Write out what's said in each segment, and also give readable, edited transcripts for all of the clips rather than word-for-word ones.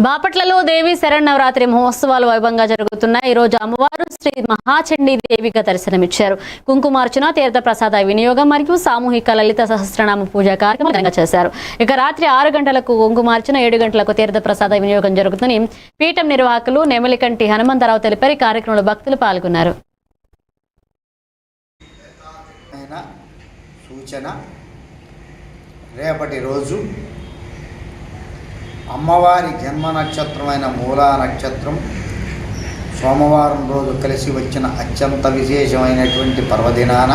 బాపట్లలో దేవి శరన్నవరాత్రి మహోత్సవాలు వైభవంగా జరుగుతున్నాయి. ఈ రోజు అమ్మవారు శ్రీ మహాచండీ దేవిగా దర్శనమిచ్చారు. కుంకుమార్చన, తీర్థ ప్రసాద వినియోగం మరియు సామూహిక లలిత సహస్రనామ పూజా కార్యక్రమం ఘనంగా చేశారు. ఇక రాత్రి 6 గంటలకు కుంకుమార్చన, 7 గంటలకు తీర్థ ప్రసాద వినియోగం జరుగుతుందని పీఠం నిర్వాహకులు నెమలికంటి హనుమంతరావు తెలిపారు. ఈ కార్యక్రమంలో భక్తులు పాల్గొన్నారు. రేపటి రోజు అమ్మవారి జన్మ నక్షత్రమైన మూలా నక్షత్రం సోమవారం రోజు కలిసి వచ్చిన అత్యంత విశేషమైనటువంటి పర్వదినాన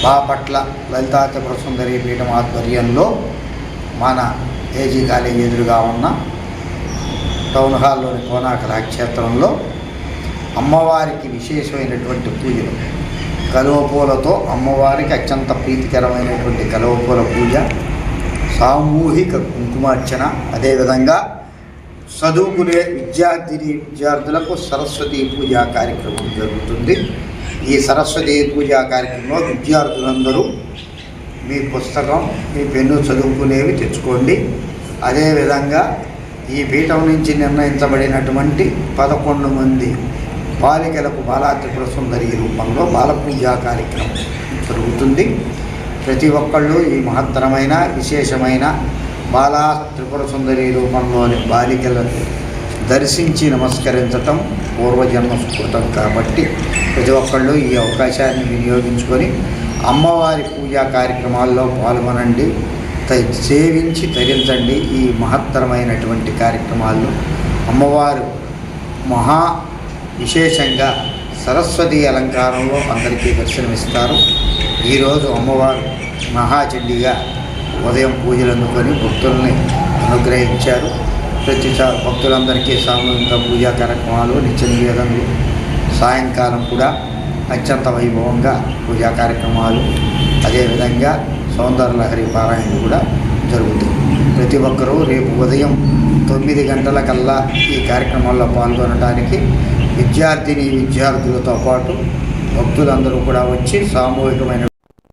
బాపట్ల లలితా త్రిపుర సుందరి పీఠం ఆధ్వర్యంలో మన ఏజీ కాలేజీ ఎదురుగా ఉన్న టౌన్ హాల్లోని కోనా కళాక్షేత్రంలో అమ్మవారికి విశేషమైనటువంటి పూజలు, కలువపూలతో అమ్మవారికి అత్యంత ప్రీతికరమైనటువంటి కలువపూల పూజ, సామూహిక కుంకుమార్చన, అదేవిధంగా చదువుకునే విద్యార్థులకు సరస్వతీ పూజా కార్యక్రమం జరుగుతుంది. ఈ సరస్వతీ పూజా కార్యక్రమంలో విద్యార్థులందరూ మీ పుస్తకం, మీ పెన్ను చదువుకునేవి తెచ్చుకోండి. అదేవిధంగా ఈ పీఠం నుంచి నిర్ణయించబడినటువంటి 11 మంది బాలికలకు బాలా త్రిపుర సుందరి రూపంలో బాలపూజా కార్యక్రమం జరుగుతుంది. ప్రతి ఒక్కళ్ళు ఈ మహత్తరమైన విశేషమైన బాలా త్రిపుర సుందరి రూపంలోని బాలికలను దర్శించి నమస్కరించటం పూర్వజన్మ స్ఫూర్తం కాబట్టి ప్రతి ఒక్కళ్ళు ఈ అవకాశాన్ని వినియోగించుకొని అమ్మవారి పూజా కార్యక్రమాల్లో పాల్గొనండి, సేవించి తరించండి. ఈ మహత్తరమైనటువంటి కార్యక్రమాల్లో అమ్మవారు మహా విశేషంగా సరస్వతి అలంకారంలో అందరికీ దర్శనమిస్తారు. ఈరోజు అమ్మవారు మహాచండీగా ఉదయం పూజలు అందుకొని భక్తుల్ని అనుగ్రహించారు. ప్రతి భక్తులందరికీ సామూహిక పూజా కార్యక్రమాలు, నిత్య నివేదనలు, సాయంకాలం కూడా అత్యంత వైభవంగా పూజా కార్యక్రమాలు, అదేవిధంగా సౌందర్యలహరి పారాయణ కూడా జరుగుతుంది. ప్రతి ఒక్కరూ రేపు ఉదయం 9 గంటలకల్లా ఈ కార్యక్రమాల్లో పాల్గొనడానికి విద్యార్థులతో పాటు భక్తులందరూ కూడా వచ్చి సామూహికమైన